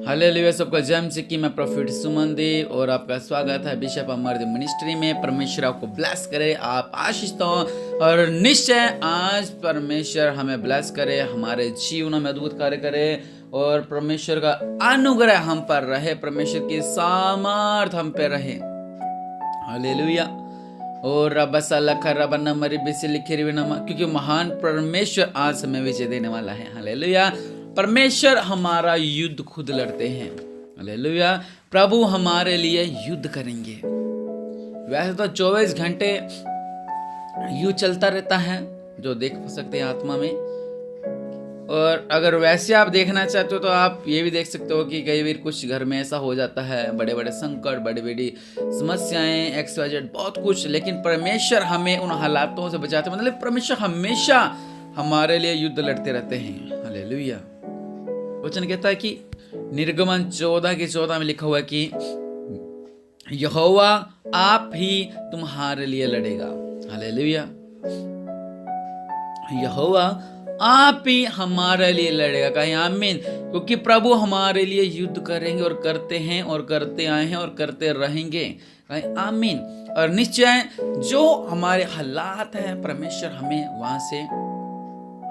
Hallelujah. सबका जय मसीह की। मैं प्रॉफिट सुमन दे और आपका स्वागत है बिशप अमर मिनिस्ट्री में। परमेश्वर आपको ब्लेस करे, आप आशीष हो और निश्चय आज परमेश्वर हमें ब्लेस करे, हमारे जीवन में अद्भुत कार्य करे और परमेश्वर का अनुग्रह हम पर रहे, परमेश्वर की सामर्थ हम पे रहे। हालेलुया। और रब सलख रब नमरी बिसी लिखी नमा, क्योंकि महान परमेश्वर आज हमें विजय देने वाला है। हालेलुया। परमेश्वर हमारा युद्ध खुद लड़ते हैं। हालेलुया। प्रभु हमारे लिए युद्ध करेंगे। वैसे तो 24 घंटे युद्ध चलता रहता है, जो देख सकते हैं आत्मा में। और अगर वैसे आप देखना चाहते हो तो आप ये भी देख सकते हो कि कई बार कुछ घर में ऐसा हो जाता है, बड़े बड़े संकट, बड़ी बड़ी समस्याएं, XYZ बहुत कुछ, लेकिन परमेश्वर हमें उन हालातों से बचाते हैं। मतलब परमेश्वर हमेशा हमारे लिए युद्ध लड़ते रहते हैं। हालेलुया। वचन कहता है कि निर्गमन 14:14 में लिखा हुआ है कि यहोवा आप ही तुम्हारे लिए लड़ेगा। हालेलुया। यहोवा आप ही हमारे लिए लड़ेगा। कहीं आमीन। क्योंकि प्रभु हमारे लिए युद्ध करेंगे और करते हैं और करते आए हैं और करते रहेंगे। कहीं आमीन। और निश्चय जो हमारे हालात हैं, परमेश्वर हमें वहां से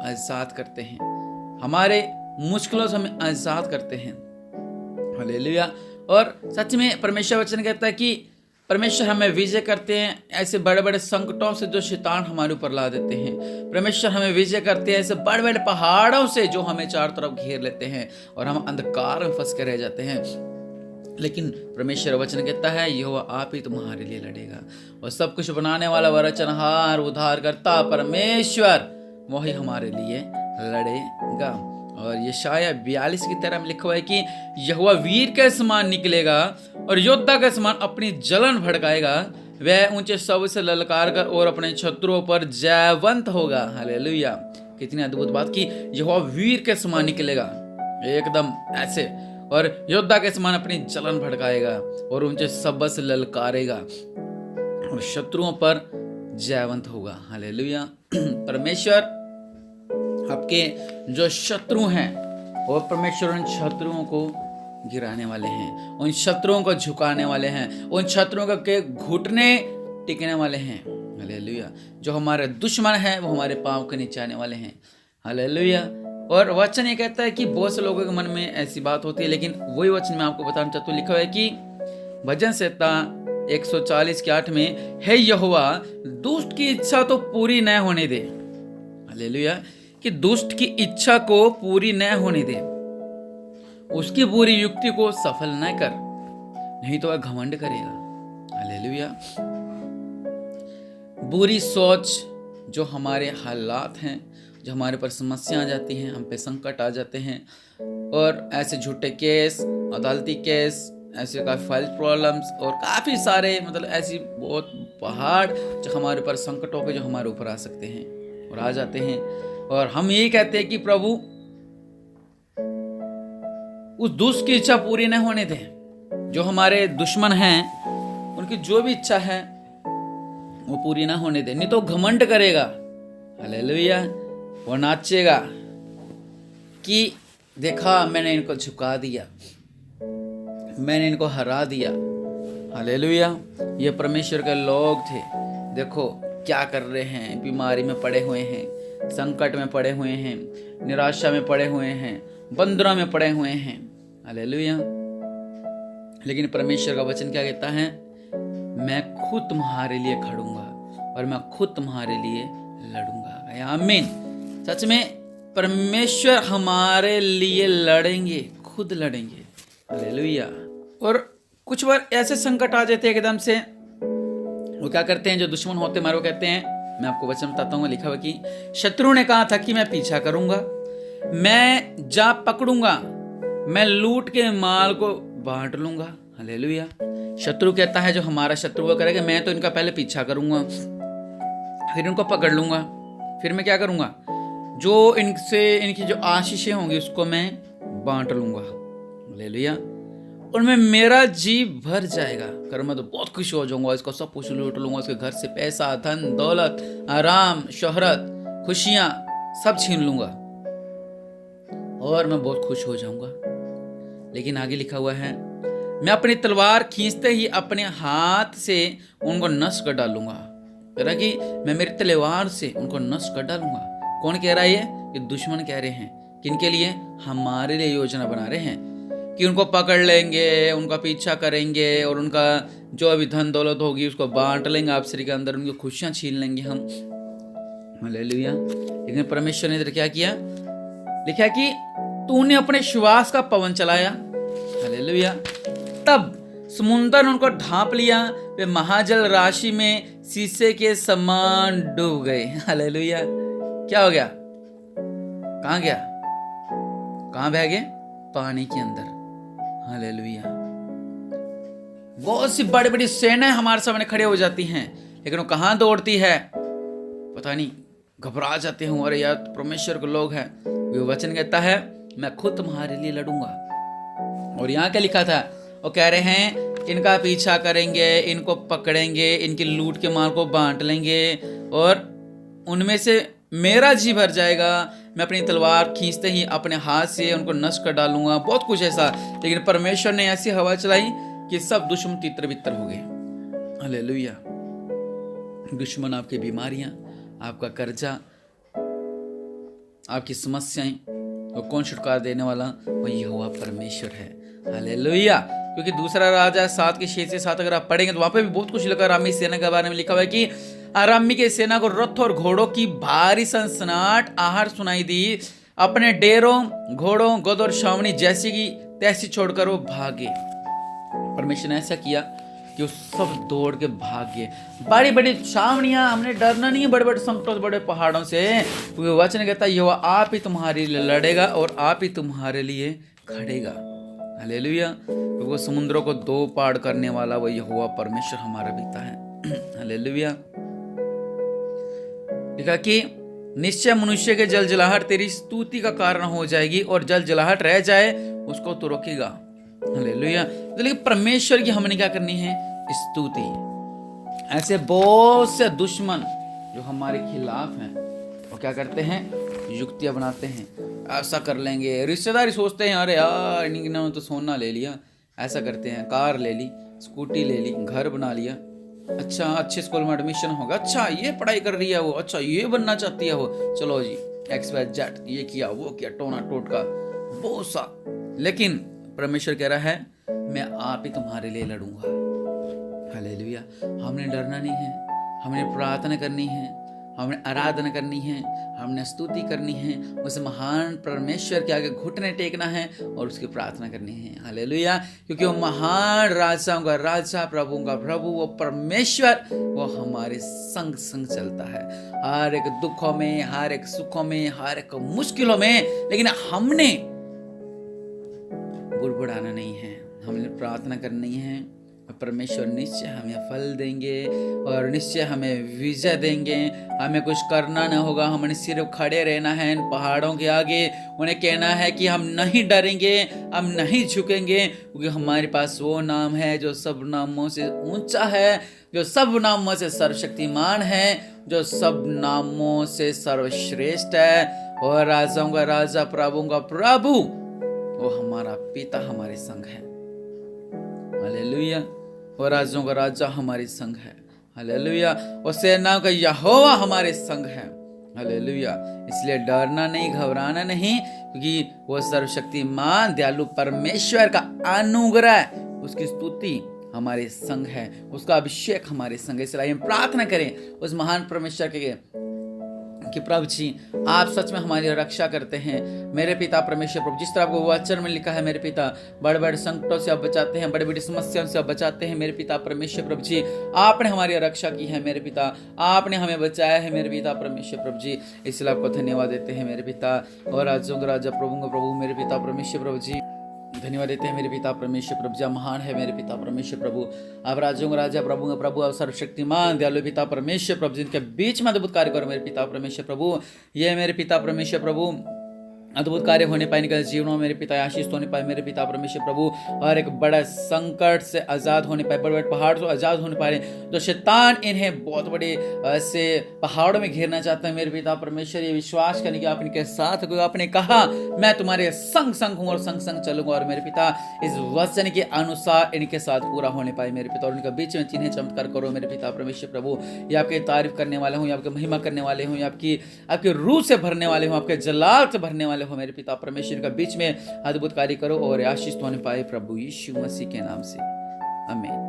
आजाद करते हैं, हमारे मुश्किलों से हमें आजाद करते हैं। हालेलुया। और सच में परमेश्वर वचन कहता है कि परमेश्वर हमें विजय करते हैं ऐसे बड़े बड़े संकटों से जो शैतान हमारे ऊपर ला देते हैं। परमेश्वर हमें विजय करते हैं ऐसे बड़े बड़े पहाड़ों से जो हमें चारों तरफ घेर लेते हैं और हम अंधकार में फंस के रह जाते हैं। लेकिन परमेश्वर वचन कहता है यहोवा आप ही तुम्हारे लिए लड़ेगा। और सब कुछ बनाने वाला, वरचनहार, उद्धार करता परमेश्वर वही हमारे लिए लड़ेगा। और यशाया 42 की तरह में लिखा हुआ है कि यहोवा वीर के समान निकलेगा और योद्धा के समान अपनी जलन भड़काएगा। वह ऊंचे शब्द से ललकार कर और अपने शत्रुओं पर जयवंत होगा। हालेलुया। कितनी अद्भुत बात कि यहोवा वीर के समान निकलेगा एकदम ऐसे, और योद्धा के समान अपनी जलन भड़काएगा और ऊंचे शब्द से ललकारेगा और शत्रुओं पर जयवंत होगा। हालेलुया। परमेश्वर आपके जो शत्रु हैं और परमेश्वर उन शत्रुओं को गिराने वाले हैं, उन शत्रुओं को झुकाने वाले हैं, उन शत्रुओं के घुटने टिकने वाले हैं। हालेलुया। जो हमारे दुश्मन हैं वो हमारे पांव के नीचे आने वाले हैं। हालेलुया। और वचन ये कहता है कि बहुत से लोगों के मन में ऐसी बात होती है, लेकिन वही वचन मैं आपको बताना चाहता हूँ। लिखा हुआ है कि भजन संहिता 140:8 में, हे यहोवा दुष्ट की इच्छा तो पूरी न होने दे। हालेलुया। कि दुष्ट की इच्छा को पूरी न होने दे, उसकी पूरी युक्ति को सफल न कर, नहीं तो वह घमंड करेगा। हालेलुया। बुरी सोच, जो हमारे हालात हैं, जो हमारे पर समस्या आ जाती हैं, हम पे संकट आ जाते हैं, और ऐसे झूठे केस, अदालती केस, ऐसे काफ़ी फाइल प्रॉब्लम्स और काफ़ी सारे मतलब ऐसी बहुत पहाड़ जो हमारे ऊपर संकटों के जो हमारे ऊपर आ सकते हैं और आ जाते हैं। और हम यही कहते हैं कि प्रभु उस दुष्ट की इच्छा पूरी न होने दें। जो हमारे दुश्मन हैं उनकी जो भी इच्छा है वो पूरी ना होने दें, नहीं तो घमंड करेगा। हालेलुया। वो नाचेगा कि देखा मैंने इनको झुका दिया, मैंने इनको हरा दिया। हालेलुया। ये परमेश्वर के लोग थे, देखो क्या कर रहे हैं, बीमारी में पड़े हुए हैं, संकट में पड़े हुए हैं, निराशा में पड़े हुए हैं, बंदरों में पड़े हुए हैं। हालेलुया। लेकिन परमेश्वर का वचन क्या कहता है? मैं खुद तुम्हारे लिए खड़ूंगा और मैं खुद तुम्हारे लिए लड़ूंगा। आमीन। सच में परमेश्वर हमारे लिए लड़ेंगे, खुद लड़ेंगे। हालेलुया। और कुछ बार ऐसे संकट आ जाते हैं एकदम से, वो क्या करते हैं, जो दुश्मन होते हैं हमारे, वो कहते हैं, मैं आपको वचन बताता हूँ। लिखा हुआ कि शत्रु ने कहा था कि मैं पीछा करूंगा, मैं जा पकड़ूंगा, मैं लूट के माल को बांट लूंगा। हालेलुया। शत्रु कहता है, जो हमारा शत्रु वो करेगा, मैं तो इनका पहले पीछा करूंगा, फिर इनको पकड़ लूंगा, फिर मैं क्या करूंगा, जो इनसे इनकी जो आशीषें होंगी उसको मैं बांट लूंगा। हालेलुया। उनमें मेरा जी भर जाएगा, कर मैं तो बहुत खुश हो जाऊंगा, इसको सब कुछ लूट लूंगा, उसके घर से पैसा, धन, दौलत, आराम, शोहरत, खुशियां सब छीन लूंगा और मैं बहुत खुश हो जाऊंगा। लेकिन आगे लिखा हुआ है, मैं अपनी तलवार खींचते ही अपने हाथ से उनको नष्ट कर डालूंगा। कह रहा कि मैं मेरी तलवार से उनको नष्ट कर डालूंगा। कौन कह रहा है ये दुश्मन कह रहे हैं। किनके लिए? हमारे लिए योजना बना रहे हैं कि उनको पकड़ लेंगे, उनका पीछा करेंगे और उनका जो अभी धन दौलत होगी उसको बांट लेंगे आपसरी के अंदर, उनकी खुशियां छीन लेंगे हम। हालेलुया। लेकिन परमेश्वर ने इधर क्या किया? लिखा कि तूने अपने श्वास का पवन चलाया। हालेलुया। तब समुंदर उनको ढांप लिया, वे महाजल राशि में शीशे के समान डूब गए। हालेलुया। क्या हो गया? कहां गया? कहां बह गए? पानी के अंदर। हालेलुया। बहुत सी बड़ी बड़ी सेनाएं हमारे सामने खड़े हो जाती हैं, लेकिन वो कहां दौड़ती है पता नहीं, घबरा जाते हैं। अरे यार परमेश्वर के लोग हैं। वो वचन कहता है मैं खुद तुम्हारे लिए लड़ूंगा। और यहाँ क्या लिखा था? वो कह रहे हैं इनका पीछा करेंगे, इनको पकड़ेंगे, इनकी लूट के माल को बांट लेंगे और उनमें से मेरा जी भर जाएगा। मैं अपनी तलवार खींचते ही अपने हाथ से उनको नष्ट कर डालूंगा। बहुत कुछ ऐसा। लेकिन परमेश्वर ने ऐसी हवा चलाई कि सब दुश्मन तितर बितर हो गए। हालेलुया। दुश्मन आपकी बीमारियां, आपका कर्जा, आपकी समस्याएं, वो कौन छुटकारा देने वाला? वो यहोवा परमेश्वर है। हालेलुया। क्योंकि दूसरा राजा 7 के 6 से 7 अगर आप पढ़ेंगे तो वहां पे भी बहुत कुछ लिखा। अरामी सेना के बारे में लिखा हुआ है कि अरामी के सेना को रथ और घोड़ों की भारी सनसनाहट आहार सुनाई दी। अपने डेरों, घोड़ों, गध और छावनी जैसी की तैसी छोड़कर वो भागे। परमेश्वर ने ऐसा किया कि वो सब दौड़ के भाग गए। बड़ी बड़ी छावनियां, हमने डरना नहीं है बड़े बड़े संकटों, बड़े पहाड़ों से। वचन कहता है यहोवा आप ही तुम्हारे लिए लड़ेगा और आप ही तुम्हारे लिए खड़ेगा। हालेलुया। तो वो समुद्रों को 2 पार करने वाला वो यहोवा परमेश्वर हमारा पिता है। हालेलुया। लिखा कि निश्चय मनुष्य के जलजलाहट तेरी स्तुति का कारण हो जाएगी और जलजलाहट रह जाए उसको तो रोकेगा। हालेलुया। तो लेकिन परमेश्वर की हमने क्या करनी है? स्तुति। ऐसे बहुत से दुश्मन जो हमारे खिलाफ हैं वो क्या करते हैं? युक्तियां बनाते हैं, ऐसा कर लेंगे। रिश्तेदारी सोचते हैं अरे यार इन्होंने तो सोना ले लिया, ऐसा करते हैं, कार ले ली, स्कूटी ले ली, घर बना लिया, अच्छा अच्छे स्कूल में एडमिशन होगा, अच्छा ये पढ़ाई कर रही है वो, अच्छा ये बनना चाहती है वो, चलो जी XYZ ये किया वो किया, टोना टोटका बहुत सा। लेकिन परमेश्वर कह रहा है मैं आप ही तुम्हारे लिए लड़ूंगा। हालेलुया। हमने डरना नहीं है, हमने प्रार्थना करनी है, हमने आराधना करनी है, हमने स्तुति करनी है, उस महान परमेश्वर के आगे घुटने टेकना है और उसकी प्रार्थना करनी है। हालेलुया। क्योंकि वो महान राजाओं का राजा, प्रभुओं का प्रभु, वो परमेश्वर, वो हमारे संग संग चलता है हर एक दुखों में, हर एक सुखों में, हर एक मुश्किलों में। लेकिन हमने बुड़बुड़ाना नहीं है, हमने प्रार्थना करनी है। परमेश्वर निश्चय हमें फल देंगे और निश्चय हमें विजय देंगे। हमें कुछ करना न होगा, हमने सिर्फ खड़े रहना है इन पहाड़ों के आगे। उन्हें कहना है कि हम नहीं डरेंगे, हम नहीं झुकेंगे, क्योंकि हमारे पास वो नाम है जो सब नामों से ऊंचा है, जो सब नामों से सर्वशक्तिमान है, जो सब नामों से सर्वश्रेष्ठ है। और राजाओं का राजा, प्रभुओं का प्रभु, वो हमारा पिता हमारे संग है। हालेलुया। और राजाओं का राजा हमारे संग है। हालेलुया। और सेनाओं का यहोवा हमारे संग है। हालेलुया। इसलिए डरना नहीं, घबराना नहीं, क्योंकि वो सर्वशक्तिमान दयालु परमेश्वर का अनुग्रह, उसकी स्तुति हमारे संग है, उसका अभिषेक हमारे संग है। इसलिए हम प्रार्थना करें उस महान परमेश्वर के कि प्रभु जी आप सच में हमारी रक्षा करते हैं। मेरे पिता परमेश्वर प्रभु, जिस तरह आपको वचन में लिखा है मेरे पिता, बड़े बड़े संकटों से आप बचाते हैं, बड़ी बड़ी समस्याओं से आप बचाते हैं मेरे पिता परमेश्वर प्रभु जी। आपने हमारी रक्षा की है मेरे पिता, आपने हमें बचाया है मेरे पिता परमेश्वर प्रभु जी। इसलिए आपको धन्यवाद देते हैं मेरे पिता। और राजों का राजा, प्रभु का प्रभु मेरे पिता परमेश्वर प्रभु जी, धन्यवाद देते हैं मेरे पिता परमेश्वर प्रभु जी। महान है मेरे पिता परमेश्वर प्रभु, आप राजों का राजा, प्रभु का प्रभु, आप सर्वशक्तिमान दयालु पिता परमेश्वर प्रभु, जिनके बीच में अद्भुत कार्य करो मेरे पिता परमेश्वर प्रभु। ये मेरे पिता परमेश्वर प्रभु अद्भुत कार्य होने पाए इनके जीवनों में मेरे पिता, आशीष होने पाए मेरे पिता परमेश्वर प्रभु, और एक बड़ा संकट से आज़ाद होने पाए, बड़े बड़े पहाड़ से आज़ाद होने पाए। जो शैतान इन्हें बहुत बड़े ऐसे पहाड़ों में घेरना चाहता है मेरे पिता परमेश्वर, ये विश्वास करने की आप इनके साथ, क्योंकि आपने कहा मैं तुम्हारे संग संग हूँ और संग संग चलूंगा। और मेरे पिता इस वचन के अनुसार इनके साथ पूरा होने पाए मेरे पिता, और उनके बीच में चिन्ह चमत्कार करो मेरे पिता परमेश्वर प्रभु। ये आपकी तारीफ करने वाले हूँ, आपकी महिमा करने वाले हूँ, आपकी रूह से भरने वाले हूँ, आपके जलाल से भरने वाले हो मेरे पिता परमेश्वर का बीच में अद्भुत कार्य करो और आशीष होने पाए प्रभु यीशु मसीह के नाम से, आमीन।